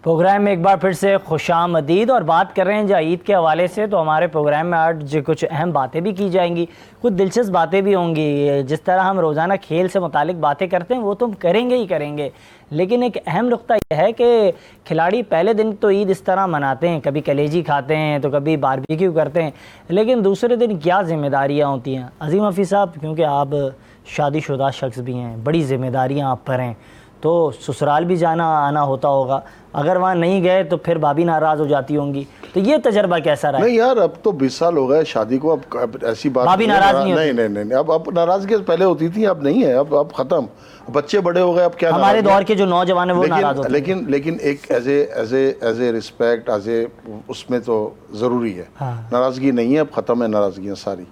Programme में एक बार फिर से खुशामदीद। और बात कर रहे हैं जहाँ ईद के हवाले से, तो हमारे प्रोग्राम में आज कुछ अहम बातें भी की जाएंगी, कुछ दिलचस्प बातें भी होंगी। जिस तरह हम रोज़ाना खेल से मुतालिक बातें करते हैं वो तो हम करेंगे ही करेंगे, लेकिन एक अहम नुक्ता यह है कि खिलाड़ी पहले दिन तो ईद इस तरह मनाते हैं, कभी कलेजी खाते हैं तो कभी बारबेक्यू करते हैं, लेकिन दूसरे दिन क्या ज़िम्मेदारियाँ होती हैं। अज़ीम हफ़ीज़ साहब, क्योंकि आप शादीशुदा शख्स भी हैं, बड़ी ज़िम्मेदारियाँ आप पर हैं, तो ससुराल भी जाना आना होता होगा, अगर वहाँ नहीं गए तो फिर भाभी नाराज़ हो जाती होंगी, तो ये तजर्बा कैसा रहा? नहीं यार, अब तो 20 साल हो गए शादी को, अब ऐसी बात भाभी नाराज़ नहीं होती? नहीं, अब नाराज़गी पहले होती थी, अब नहीं है, अब ख़त्म। बच्चे बड़े हो गए, अब क्या हमारे दौर के जो नौजवान है वो नाराज़ होते हैं, लेकिन एक एज ए रिस्पेक्ट, उसमें तो ज़रूरी है। नाराज़गी नहीं है, अब ख़त्म है नाराज़गियाँ सारी।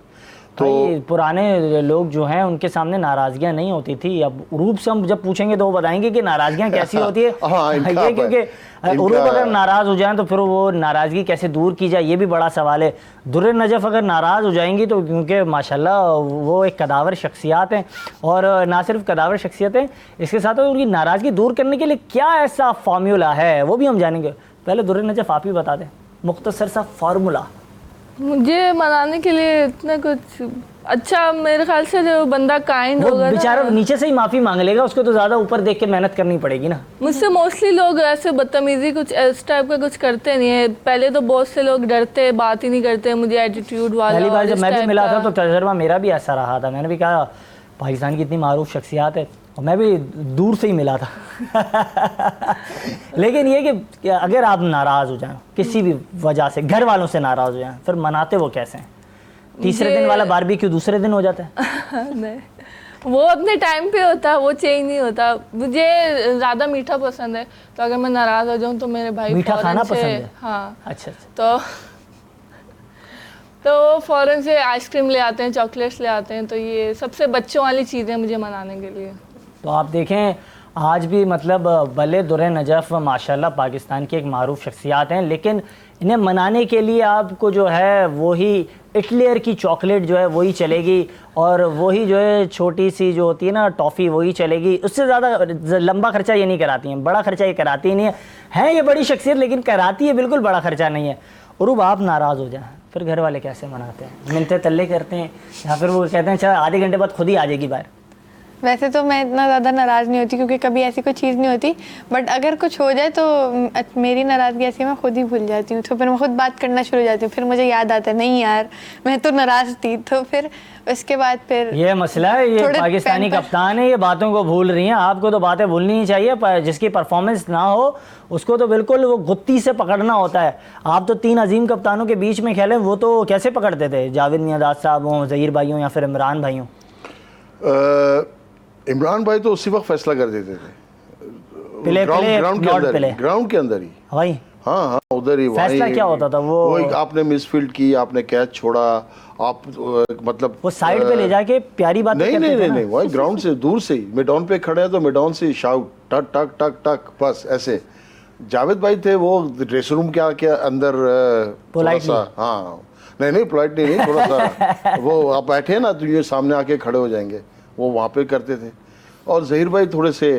तो पुराने लोग जो हैं उनके सामने नाराज़गियाँ नहीं होती थी। अब उरूप से हम जब पूछेंगे तो वो बताएंगे कि नाराज़गियाँ कैसी होती है। ये क्योंकि उरूप अगर नाराज़ हो जाएं तो फिर वो नाराज़गी कैसे दूर की जाए, ये भी बड़ा सवाल है। दुर्र नजफ़ अगर नाराज़ हो जाएंगी तो, क्योंकि माशाल्लाह वो एक कदावर शख्सियत हैं, और ना सिर्फ कदावर शख्सियत हैं, इसके साथ उनकी नाराज़गी दूर करने के लिए क्या ऐसा फार्मूला है वो भी हम जानेंगे। पहले दुर्र नजफ़ आप ही बता दें मुख्तसर सा फार्मूला। मुझे मनाने के लिए इतना कुछ अच्छा, मेरे ख्याल से जो बंदा काइंड होगा, बेचारा नीचे से ही माफ़ी मांग लेगा, उसको तो ज़्यादा ऊपर देख के मेहनत करनी पड़ेगी ना। मुझसे मोस्टली लोग ऐसे बदतमीजी कुछ इस टाइप का कुछ करते नहीं है। पहले तो बहुत से लोग डरते, बात ही नहीं करते, मुझे एटीट्यूड वाला। पहली बार जब मैं भी मिला था तो तजर्बा मेरा भी ऐसा रहा था। मैंने भी कहा पाकिस्तान की इतनी मारूफ शख्सियत है, और मैं भी दूर से ही मिला था। लेकिन ये कि अगर आप नाराज़ हो जाएं किसी भी वजह से, घर वालों से नाराज़ हो जाएं, फिर मनाते वो कैसे हैं? तीसरे दिन वाला बारबेक्यू दूसरे दिन हो जाता है? नहीं, वो अपने टाइम पे होता है, वो चेंज नहीं होता। मुझे ज़्यादा मीठा पसंद है, तो अगर मैं नाराज़ हो जाऊँ तो मेरे भाई मीठा खाना पसंद है? हाँ। अच्छा। तो फ़ौरन से आइसक्रीम ले आते हैं, चॉकलेट्स ले आते हैं, तो ये सबसे बच्चों वाली चीज़ें मुझे मनाने के लिए। तो आप देखें आज भी मतलब भले दुर्र नजफ़ माशाल्लाह पाकिस्तान की एक मारूफ शख्सियत हैं, लेकिन इन्हें मनाने के लिए आपको जो है वही इटलेयर की चॉकलेट जो है वही चलेगी, और वही जो है छोटी सी जो होती है ना टॉफ़ी वही चलेगी। उससे ज़्यादा लंबा खर्चा ये नहीं कराती हैं, बड़ा खर्चा ये कराती नहीं है ये बड़ी शख्सियत, लेकिन कराती है बिल्कुल बड़ा खर्चा नहीं है। और आप नाराज़ हो जाएँ फिर घर वाले कैसे मनाते हैं? मिन्नतें तल्ले करते हैं या फिर वो कहते हैं अच्छा आधे घंटे बाद खुद ही आ जाएगी बाहर? वैसे तो मैं इतना ज़्यादा नाराज़ नहीं होती, क्योंकि कभी ऐसी कोई चीज़ नहीं होती, बट अगर कुछ हो जाए तो मेरी नाराज़गी ऐसी मैं खुद ही भूल जाती हूँ। तो फिर मैं खुद बात करना शुरू हो जाती हूँ, फिर मुझे याद आता है नहीं यार मैं तो नाराज़ थी। तो फिर उसके बाद फिर ये मसला है, ये पाकिस्तानी कप्तान है, ये बातों को भूल रही हैं। आपको तो बातें भूलनी ही चाहिए, जिसकी परफॉर्मेंस ना हो उसको तो बिल्कुल वो गुत्ती से पकड़ना होता है। आप तो 3 अजीम कप्तानों के बीच में खेले, वो तो कैसे पकड़ते थे? जावेद मियांदाद साहब हों, ज़हीर भाई हों, या फिर इमरान भाई हों? इमरान भाई तो उसी वक्त फैसला कर देते थे, ग्राउंड के अंदर ही भाई। हाँ, उधर ही फैसला क्या होता था? वो आपने मिसफील्ड की, आपने कैच छोड़ा, आप मतलब वो साइड पे ले जाके प्यारी बात नहीं, वही ग्राउंड से दूर से ही मिडॉन पे खड़े हैं तो मिडॉन से शाउट टक टक टक टक, बस ऐसे। जावेद भाई थे वो ड्रेसिंग रूम के अंदर थोड़ा सा, हाँ नहीं पोलाइट नहीं, थोड़ा सा वो आप बैठे ना तो ये सामने आके खड़े हो जाएंगे, वो वहाँ पे करते थे। और ज़हीर भाई थोड़े से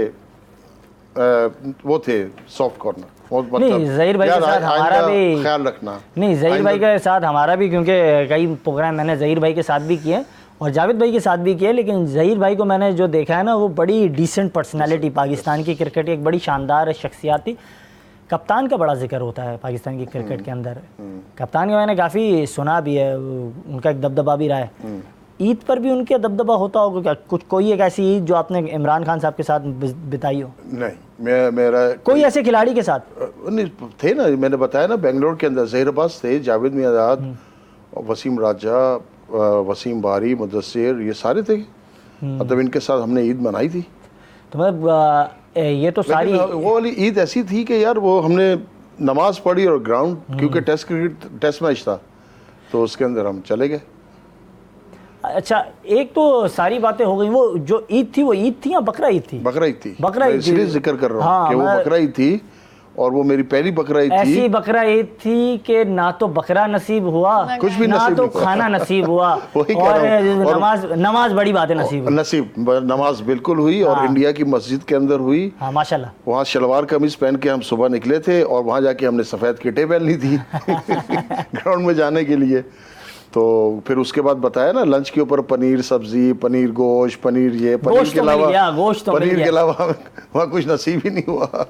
वो थे सॉफ्ट कॉर्नर। नहीं, ज़हीर भाई के साथ हमारा भी ख्याल रखना, नहीं ज़हीर भाई के साथ हमारा भी, क्योंकि कई प्रोग्राम मैंने ज़हीर भाई के साथ भी किए और जावेद भाई के साथ भी किए, लेकिन ज़हीर भाई को मैंने जो देखा है ना वो बड़ी डिसेंट पर्सनैलिटी, पाकिस्तान की क्रिकेट की एक बड़ी शानदार शख्सियत थी। कप्तान का बड़ा जिक्र होता है पाकिस्तान की क्रिकेट के अंदर, कप्तान का मैंने काफ़ी सुना भी है, उनका एक दबदबा भी रहा है। ईद पर भी उनके दबदबा होता होगा क्या? कुछ कोई एक ऐसी ईद जो आपने इमरान खान साहब के साथ बिताई हो? नहीं, मेरा कोई ऐसे खिलाड़ी के साथ नहीं थे ना, मैंने बताया ना बेंगलोर के अंदर ज़हीर अब्बास थे, जावेद मियांदाद, वसीम राजा, वसीम बारी, मुदस्सिर, ये सारे थे। मतलब इनके साथ हमने ईद मनाई थी। तो मतलब ये तो सारी वो वाली ईद ऐसी थी कि यार वो हमने नमाज पढ़ी और ग्राउंड, क्योंकि टेस्ट मैच था तो उसके अंदर हम चले गए। अच्छा, एक तो सारी बातें हो गई, वो जो ईद थी वो ईद थी या बकरा ईद थी? बकरा ईद थी, बकरा ईद इसलिए जिक्र कर रहा हूँ कि वो बकरा ईद थी। और वो मेरी पहली बकरा ईद ऐसी थी। बकरा ईद थी कि ना तो बकरा नसीब हुआ, कुछ भी ना नसीब तो नहीं हुआ। खाना नसीब हुआ वही कह और रहा हूँ। और नमाज बड़ी बात है नसीब हुई। नसीब नमाज बिल्कुल हुई और हाँ। इंडिया की मस्जिद के अंदर हुई। हाँ माशाल्लाह। वहाँ शलवार कमीज पहन के हम सुबह निकले थे और वहाँ जाके हमने सफ़ेद किटें पहन ली थी ग्राउंड में जाने के लिए। तो फिर उसके बाद बताया ना लंच के ऊपर पनीर सब्जी, पनीर गोश्त, पनीर ये, पनीर गोश्त के तो मिल अलावा गया, गोश्त तो मिल पनीर के गया। अलावा वहाँ कुछ नसीब ही नहीं हुआ।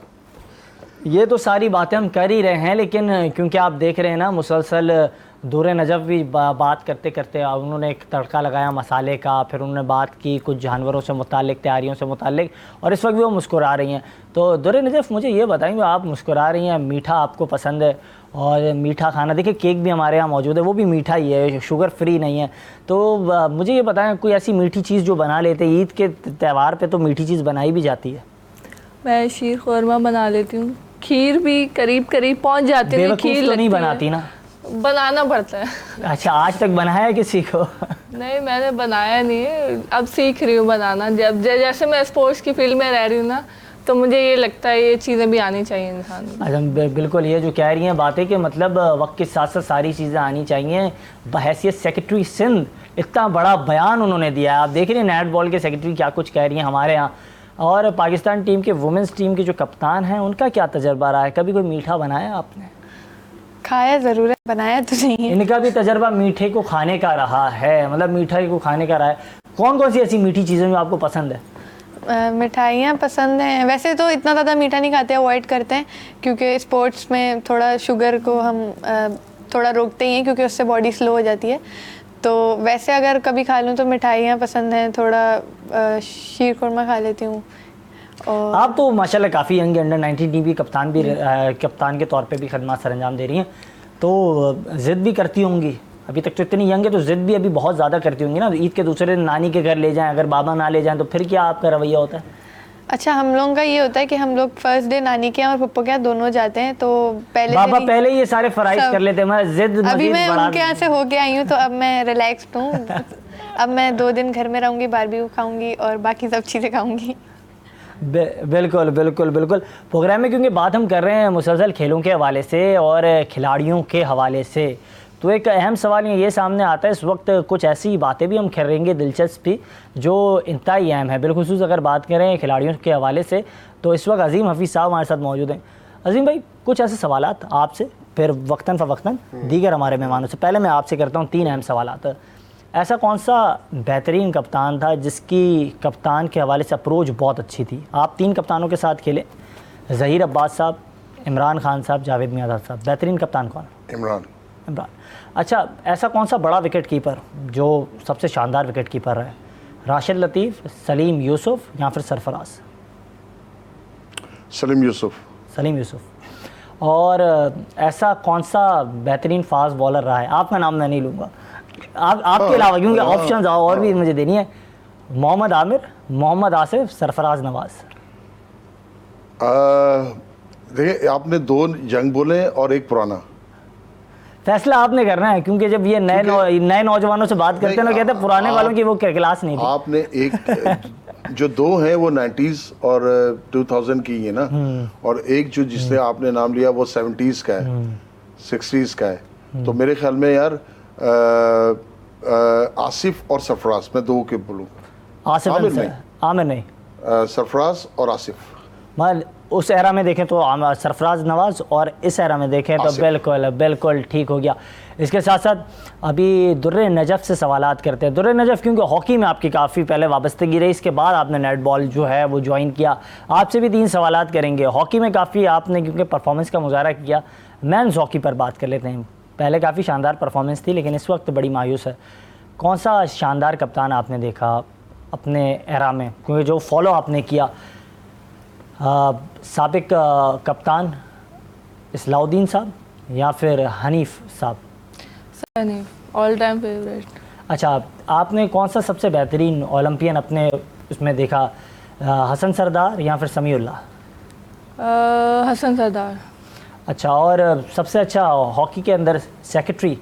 ये तो सारी बातें हम कर ही रहे हैं, लेकिन क्योंकि आप देख रहे हैं ना मुसलसल दूर नजफ़ भी बात करते करते उन्होंने एक तड़का लगाया मसाले का, फिर उन्होंने बात की कुछ जानवरों से मुतालिक, तैयारियों से मुतालिक, और इस वक्त भी वो मुस्कुरा रही हैं। तो दूर नजफ़ मुझे ये बताएंगे, आप मुस्कुरा रही हैं, मीठा आपको पसंद है और मीठा खाना, देखिए केक भी हमारे यहाँ मौजूद है, वो भी मीठा ही है, शुगर फ्री नहीं है। तो मुझे ये बताएं कोई ऐसी मीठी चीज़ जो बना लेते हैं, ईद के त्यौहार पे तो मीठी चीज़ बनाई भी जाती है। मैं शीर खुरमा बना लेती हूँ, खीर भी करीब करीब पहुँच जाती है। बेवकूफ़ खीर तो नहीं लगती है। बनाती ना? बनाना पड़ता है। अच्छा, आज तक बनाया है किसी को? नहीं, मैंने बनाया नहीं है, अब सीख रही हूँ बनाना। जब जैसे मैं स्पोर्ट्स की फील्ड में रह रही हूँ ना, तो मुझे ये लगता है ये चीज़ें भी आनी चाहिए इंसान को। अच्छा, बिल्कुल ये जो कह रही हैं बातें कि मतलब वक्त के साथ साथ सारी चीज़ें आनी चाहिए। बहैसियत सेक्रेटरी सिंध इतना बड़ा बयान उन्होंने दिया है। आप देख रहे हैं नेट बॉल के सेक्रेटरी क्या कुछ कह रही हैं हमारे यहाँ। और पाकिस्तान टीम के वुमेंस टीम के जो कप्तान हैं उनका क्या तजर्बा रहा है? कभी कोई मीठा बनाया आपने? खाया ज़रूर है, बनाया तो नहीं है। इनका भी तजर्बा मीठे को खाने का रहा है, मतलब मीठा को खाने का रहा है। कौन कौन सी ऐसी मीठी चीज़ें जो आपको पसंद है? मिठाइयाँ पसंद हैं, वैसे तो इतना ज़्यादा मीठा नहीं खाते, अवॉइड करते हैं, क्योंकि स्पोर्ट्स में थोड़ा शुगर को हम थोड़ा रोकते ही हैं, क्योंकि उससे बॉडी स्लो हो जाती है। तो वैसे अगर कभी खा लूँ तो मिठाइयाँ पसंद हैं, थोड़ा शीर खुरमा खा लेती हूँ। और आप तो माशाल्लाह काफ़ी यंग, अंडर 19 टीम की कप्तान भी कप्तान के तौर पे भी खदमात सर अंजाम दे रही हैं, तो ज़िद भी करती होंगी। अभी तक तो इतनी यंग है तो ज़िद भी अभी बहुत ज़्यादा करती होंगी ना। ईद के दूसरे दिन नानी के घर ले जाएं, अगर बाबा ना ले जाएं तो फिर क्या आपका रवैया होता है? अच्छा, हम लोगों का ये होता है कि हम लोग फर्स्ट डे नानी के यहाँ और पप्पो के यहाँ दोनों जाते हैं, तो पहले बाबा दिन ही- पहले ये सारे फराइज सब। कर लेते हैं, मैं ज़िद अभी मज़ीद मैं बढ़ा उनके यहाँ से होके आई हूँ, तो अब मैं रिलैक्स्ड हूँ। अब मैं 2 दिन घर में रहूँगी, बारबेक्यू खाऊंगी और बाकी सब चीज़ें खाऊंगी। बिल्कुल बिल्कुल बिल्कुल। प्रोग्राम में क्योंकि बात हम कर रहे हैं मुसलसल खेलों के हवाले से और खिलाड़ियों के हवाले से, तो एक अहम सवाल ये सामने आता है इस वक्त, कुछ ऐसी बातें भी हम करेंगे दिलचस्प भी जो इंतहाई अहम है। बिलखुसूस अगर बात करें खिलाड़ियों के हवाले से तो इस वक्त अजीम हफीज़ साहब हमारे साथ मौजूद हैं। अजीम भाई, कुछ ऐसे सवालात आपसे, फिर वक्तन फ़वक्तन दीगर हमारे मेहमानों से। पहले मैं आपसे करता हूँ 3 अहम सवालात। ऐसा कौन सा बेहतरीन कप्तान था जिसकी कप्तान के हवाले से अप्रोच बहुत अच्छी थी? आप 3 कप्तानों के साथ खेले, ज़हीर अब्बास साहब, इमरान खान साहब, जावेद मियाँदाद साहब। बेहतरीन कप्तान कौन? इमरान। अच्छा, ऐसा कौन सा बड़ा विकेट कीपर जो सबसे शानदार विकेट कीपर रहा है? राशिद लतीफ़, सलीम यूसुफ या फिर सरफराज? सलीम यूसुफ। सलीम यूसुफ। और ऐसा कौन सा बेहतरीन फास्ट बॉलर रहा है? आपका नाम मैं नहीं लूँगा, आपके अलावा, क्योंकि ऑप्शंस और भी मुझे देनी है। मोहम्मद आमिर, मोहम्मद आसिफ, सरफराज नवाज। देखिए, आपने 2 यंग बोले और एक पुराना। फैसला आपने करना है, क्योंकि जब ये नए नौजवानों से बात करते हैं ना, कहते हैं पुराने वालों की वो क्लास नहीं थी। आपने एक जो 2 हैं वो 90s और 2000 की है ना, और एक जो जिसने आपने नाम लिया वो 70s का है, 60s का है। तो मेरे ख्याल में यार आसिफ और सरफराज, मैं 2 के बोलूँ। आसिफ आमिर नहीं, सरफराज और आसिफ। मतलब उस एरा में देखें तो सरफराज नवाज, और इस एरा में देखें तो बिल्कुल बिल्कुल ठीक हो गया। इसके साथ साथ अभी दुर्रे नजफ़ से सवालात करते हैं। दुर्रे नजफ़, क्योंकि हॉकी में आपकी काफ़ी पहले वाबस्तगी रही, इसके बाद आपने नेट बॉल जो है वो ज्वाइन किया, आपसे भी 3 सवालात करेंगे। हॉकी में काफ़ी आपने क्योंकि परफॉर्मेंस का मुजाहरा किया, मेंस हॉकी पर बात कर लेते हैं। पहले काफ़ी शानदार परफॉर्मेंस थी, लेकिन इस वक्त बड़ी मायूस है। कौन सा शानदार कप्तान आपने देखा अपने एरा में, क्योंकि जो फॉलो आपने किया? साबिक कप्तान इस्लाउद्दीन साहब या फिर हनीफ साहब? Hanif, all time favourite. अच्छा, आपने कौन सा सबसे बेहतरीन ओलंपियन अपने उसमें देखा, हसन सरदार या फिर समीउल्लाह? हसन सरदार। अच्छा, और सबसे अच्छा हॉकी के अंदर सेक्रेटरी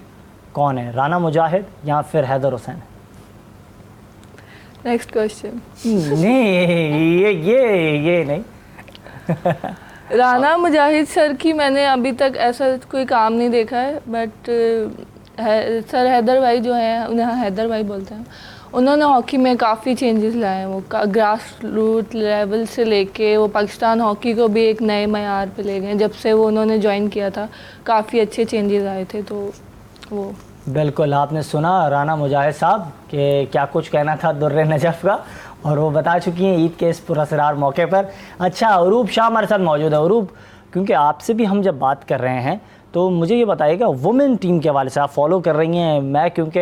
कौन है, राना मुजाहिद या फिर हैदर हुसैन? Next question. नहीं, ये नहीं। राना मुजाहिद सर की मैंने अभी तक ऐसा कोई काम नहीं देखा है, बट सर हैदर भाई जो हैं, उन्हें हैदर भाई बोलते हैं, उन्होंने हॉकी में काफ़ी चेंजेस लाए हैं। वो ग्रास रूट लेवल से लेके वो पाकिस्तान हॉकी को भी एक नए मयार पे ले गए। जब से वो उन्होंने ज्वाइन किया था काफ़ी अच्छे चेंजेस आए थे। तो वो बिल्कुल आपने सुना राना मुजाहिद साहब के क्या कुछ कहना था दुर्रे नजफ़ का, और वो बता चुकी हैं ईद के इस पुरअसरार मौके पर। अच्छा, अरूप शाह हमारे साथ मौजूद है। अरूप, क्योंकि आपसे भी हम जब बात कर रहे हैं तो मुझे ये बताइएगा, वुमेन टीम के हवाले से आप फॉलो कर रही हैं, मैं क्योंकि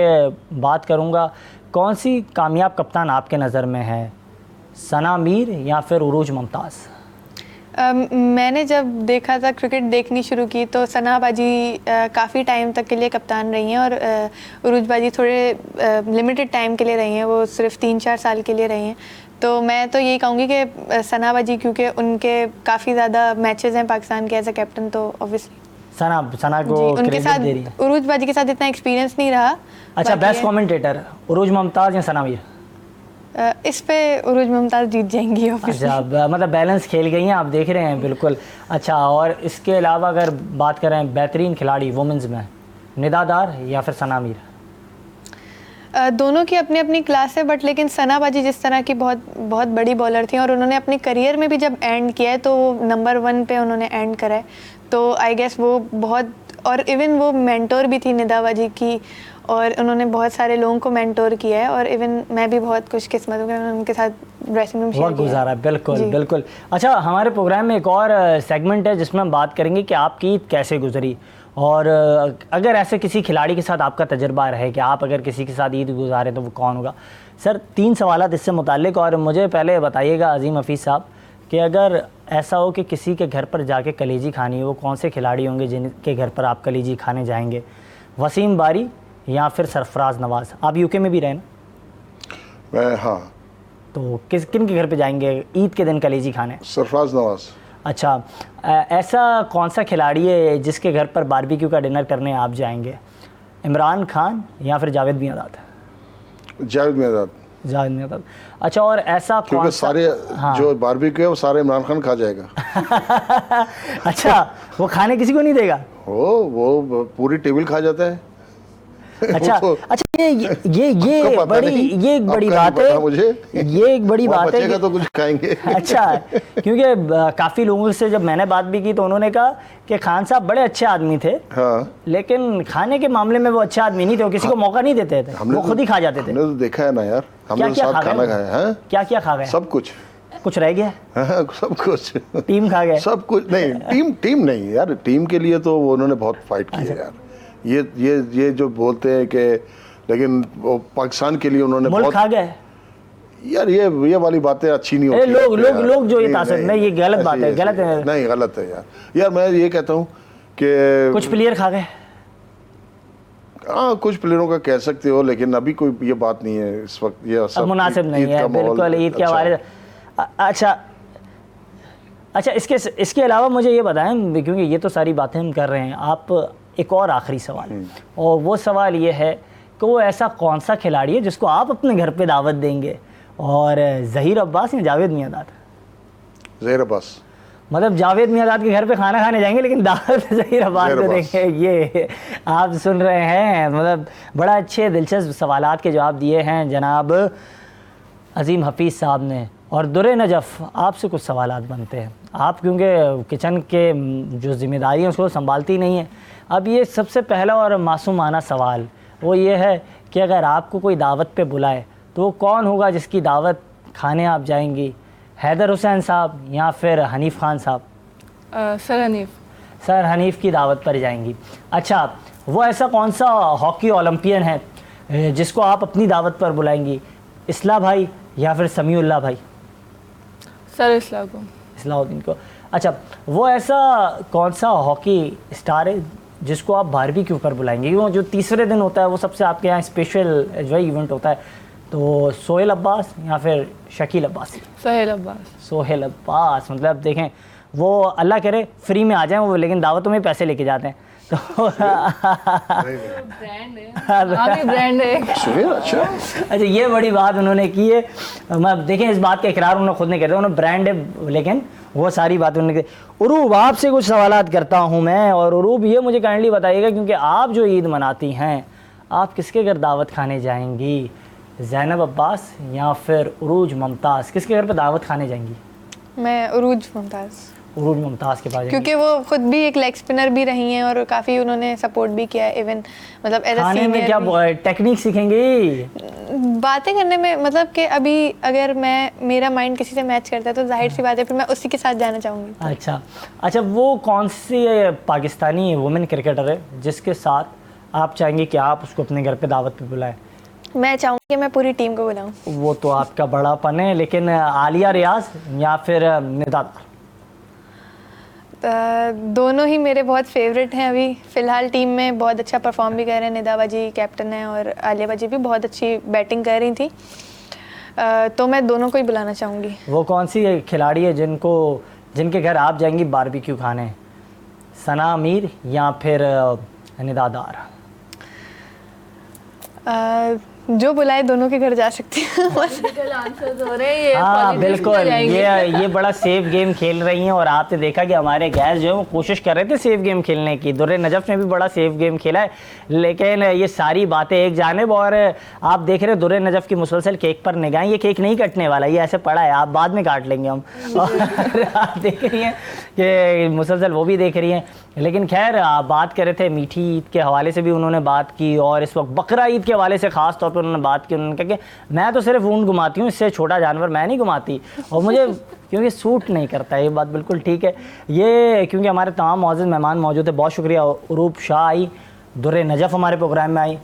बात करूँगा कौन सी कामयाब कप्तान आपके नज़र में है, सना मीर या फिर उरूज मुमताज़? मैंने जब देखा था, क्रिकेट देखनी शुरू की, तो सना बाजी काफ़ी टाइम तक के लिए कप्तान रही हैं, और उरूज बाजी थोड़े लिमिटेड टाइम के लिए रही हैं, वो सिर्फ 3-4 साल के लिए रही हैं। तो मैं तो यही कहूँगी कि सना बाजी, क्योंकि उनके काफ़ी ज़्यादा मैचेस हैं पाकिस्तान के एज अ कैप्टन, तो ऑब्वियली सना को उनके साथ उरूज बाजी के साथ इतना एक्सपीरियंस नहीं रहा। अच्छा, बेस्ट कमेंटेटर उरूज मुमताज़ या सना मीर? इस पे उरूज मुमताज़ जीत जाएंगी ऑब्वियसली। अच्छा, मतलब बैलेंस खेल गई हैं आप, देख रहे हैं बिल्कुल। अच्छा, और इसके अलावा अगर बात करें बेहतरीन खिलाड़ी वुमेंस में, निदादार या फिर सना मीर? दोनों की अपनी अपनी क्लास है, बट लेकिन सना बाजी जिस तरह की बहुत बहुत बड़ी बॉलर थी, और उन्होंने अपने करियर में भी जब एंड किया है तो नंबर 1 पे उन्होंने एंड करा है। तो आई गेस वो बहुत, और इवन वो मेंटोर भी थी निदा बाजी की, और उन्होंने बहुत सारे लोगों को मेंटोर किया है, और इवन मैं भी बहुत खुशकिस्मत हूँ कि मैंने उनके साथ ड्रेसिंग रूम शेयर किया गुजारा। बिल्कुल बिल्कुल। अच्छा, हमारे प्रोग्राम में एक और सेगमेंट है जिसमें हम बात करेंगे कि आपकी ईद कैसे गुजरी, और अगर ऐसे किसी खिलाड़ी के साथ आपका तजर्बा रहे कि आप अगर किसी के साथ ईद गुजारे तो वो कौन होगा। सर, 3 सवाल इससे मुताल्लिक, और मुझे पहले बताइएगा अजीम हफीज़ साहब कि अगर ऐसा हो कि किसी के घर पर जाके कलेजी खानी हो, वो कौन से खिलाड़ी होंगे जिनके घर पर आप कलेजी खाने जाएंगे? वसीम बारी या फिर सरफराज नवाज़? आप यूके में भी रहे ना? मैं, हाँ। तो किन के घर पे जाएंगे ईद के दिन कलेजी खाने? सरफराज नवाज़। अच्छा, ऐसा कौन सा खिलाड़ी है जिसके घर पर बारबेक्यू का डिनर करने आप जाएंगे? इमरान खान या फिर जावेद मियांदाद? जावेद मियांदाद। जावेद मियांदाद। अच्छा, और ऐसा क्योंकि सारे जो बारबेक्यू है वो सारे इमरान खान खा जाएगा। अच्छा, वो खाने किसी को नहीं देगा? वो पूरी टेबल खा जाता है। अच्छा अच्छा, ये एक बड़ी बात है, मुझे ये एक बड़ी बात है कि तो कुछ खाएंगे। अच्छा, क्योंकि काफ़ी लोगों से जब मैंने बात भी की तो उन्होंने कहा कि खान साहब बड़े अच्छे आदमी थे, हाँ, लेकिन खाने के मामले में वो अच्छे आदमी नहीं थे, वो किसी को मौका नहीं देते थे, वो खुद ही खा जाते थे। हमने तो देखा है ना यार, हमने साथ खाना खाया है। क्या क्या खा गए? सब कुछ रह गया? सब कुछ टीम खा गए? सब कुछ नहीं, टीम नहीं यार, टीम के लिए तो उन्होंने बहुत फाइट की है यार। ये जो बोलते हैं कि, लेकिन वो पाकिस्तान के लिए उन्होंने बहुत खा गए यार। ये वाली बातें अच्छी नहीं होती। लोग जो ये तासर नहीं, ये गलत बात है, गलत है। नहीं, गलत है यार मैं ये कहता हूँ कि कुछ प्लेयर खा गए। हाँ, कुछ प्लेयरों का कह सकते हो, लेकिन अभी कोई ये बात नहीं है इस वक्त, ये सब मुनासिब नहीं है बिल्कुल ईद के हवाले। अच्छा, इसके अलावा मुझे ये बताएं, क्योंकि ये तो सारी बातें हम कर रहे हैं, आप एक और आखिरी सवाल, और वो सवाल ये है कि वो ऐसा कौन सा खिलाड़ी है जिसको आप अपने घर पे दावत देंगे, और ज़हीर अब्बास या जावेद मियांदाद? ज़हीर अब्बास। मतलब जावेद मियांदाद के घर पे खाना खाने जाएंगे लेकिन दावत ज़हीर अब्बास को देंगे। ये आप सुन रहे हैं, मतलब बड़ा अच्छे दिलचस्प सवालात के जवाब दिए हैं जनाब अजीम हफीज़ साहब ने। और दुर्रे नजफ़, आपसे कुछ सवालात बनते हैं, आप क्योंकि किचन के जो ज़िम्मेदारी हैं उसको संभालती नहीं है। अब ये सबसे पहला और मासूमाना सवाल वो ये है कि अगर आपको कोई दावत पे बुलाए तो वो कौन होगा जिसकी दावत खाने आप जाएंगी? हैदर हुसैन साहब या फिर हनीफ़ खान साहब? सर हनीफ़ की दावत पर जाएंगी। अच्छा, वो ऐसा कौन सा हॉकी ओलंपियन है जिसको आप अपनी दावत पर बुलाएंगी? इस्ला भाई या फिर समीउल्लाह भाई? सर इस्लाउद्दीन को। अच्छा, वो ऐसा कौन सा हॉकी स्टार है जिसको आप बारबेक्यू पर बुलाएंगे? वो जो तीसरे दिन होता है वो सबसे आपके यहाँ स्पेशल जो इवेंट होता है, तो सोहेल अब्बास या फिर शकील अब्बासी? सोहेल अब्बास। मतलब देखें, वो अल्लाह करे फ्री में आ जाएं वो, लेकिन दावतों में पैसे लेके जाते हैं। तो ब्रांड है, नाम ही ब्रांड है। सुहेल अच्छा अच्छा, ये बड़ी बात उन्होंने की है। मैं देखें, इस बात का इकरार उन्होंने खुद नहीं करते, उन्होंने ब्रांड है, लेकिन वो सारी बातें उन्होंने की। उरूब, आपसे कुछ सवालात करता हूँ मैं, और उरूब ये मुझे काइंडली बताइएगा, क्योंकि आप जो ईद मनाती हैं, आप किसके घर दावत खाने जाएंगी? ज़ैनब अब्बास या फिर उरूज मुमताज़, किसके घर पे दावत खाने जाएंगी? मैं उरूज मुमताज़, उरूज मुमताज़ के पास जाएंगी? क्योंकि वो खुद भी एक लेग स्पिनर भी रही हैं और काफ़ी उन्होंने सपोर्ट भी किया है, इवन मतलब एज अ खाने में क्या टेक्निक सीखेंगी? बातें करने में, मतलब कि अभी अगर मेरा माइंड किसी से मैच करता है तो जाहिर सी बात है फिर मैं उसी के साथ जाना चाहूँगी। अच्छा अच्छा, वो कौन सी पाकिस्तानी वुमेन क्रिकेटर है जिसके साथ आप चाहेंगे कि आप उसको अपने घर पे दावत पे बुलाएं? मैं चाहूँगी कि मैं पूरी टीम को बुलाऊँ। वो तो आपका बड़ापन है, लेकिन आलिया रियाज या फिर निदा? दोनों ही मेरे बहुत फेवरेट हैं। अभी फ़िलहाल टीम में बहुत अच्छा परफॉर्म भी कर रहे हैं। निदा बाजी कैप्टन है और आलिया बाजी भी बहुत अच्छी बैटिंग कर रही थी, तो मैं दोनों को ही बुलाना चाहूँगी। वो कौन सी खिलाड़ी है जिनके घर आप जाएंगी बारबेक्यू खाने? सना अमीर या फिर निदादार? जो बुलाए दोनों के घर जा सकती हूँ। आंसर हो रहे हैं ये, हाँ politics में बिल्कुल, जाएंगे। ये बड़ा सेफ गेम खेल रही हैं, और आपने देखा कि हमारे गैस जो है वो कोशिश कर रहे थे सेफ गेम खेलने की। दुर्रे नजफ ने भी बड़ा सेफ गेम खेला है, लेकिन ये सारी बातें एक जानिब, और आप देख रहे हैं दुर्रे नजफ की मुसलसल केक पर निगाहें। ये केक नहीं कटने वाला, ये ऐसे पड़ा है, आप बाद में काट लेंगे हम। और आप देख रही हैं कि मुसलसल वो भी देख रही हैं। लेकिन खैर, आप बात कर रहे थे मीठी ईद के हवाले से भी उन्होंने बात की, और इस वक्त बकरा ईद के हवाले से ख़ास तौर पर उन्होंने बात की। उन्होंने कहा कि मैं तो सिर्फ ऊँट घुमाती हूँ, इससे छोटा जानवर मैं नहीं घुमाती, और मुझे क्योंकि सूट नहीं करता है। ये बात बिल्कुल ठीक है। ये क्योंकि हमारे तमाम मौजूद मेहमान मौजूद है, बहुत शुक्रिया। उरूब शाह आई, दुर्रे नजफ़ हमारे प्रोग्राम में आई,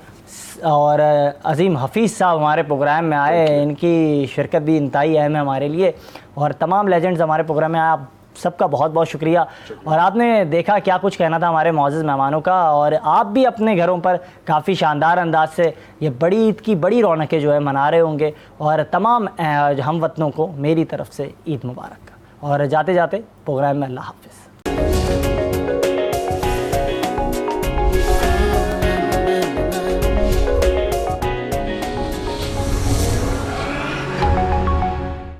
और अज़ीम हफ़ीज़ साहब हमारे प्रोग्राम में आए। इनकी शिरकत भी इंतहाई अहम है हमारे लिए, और तमाम लेजेंड्स हमारे प्रोग्राम में आए। आप सबका बहुत बहुत शुक्रिया। और आपने देखा क्या कुछ कहना था हमारे मौजूद मेहमानों का, और आप भी अपने घरों पर काफ़ी शानदार अंदाज से ये बड़ी ईद की बड़ी रौनकें जो है मना रहे होंगे। और तमाम हम वतनों को मेरी तरफ से ईद मुबारक। और जाते जाते प्रोग्राम में अल्लाह हाफ़िज़।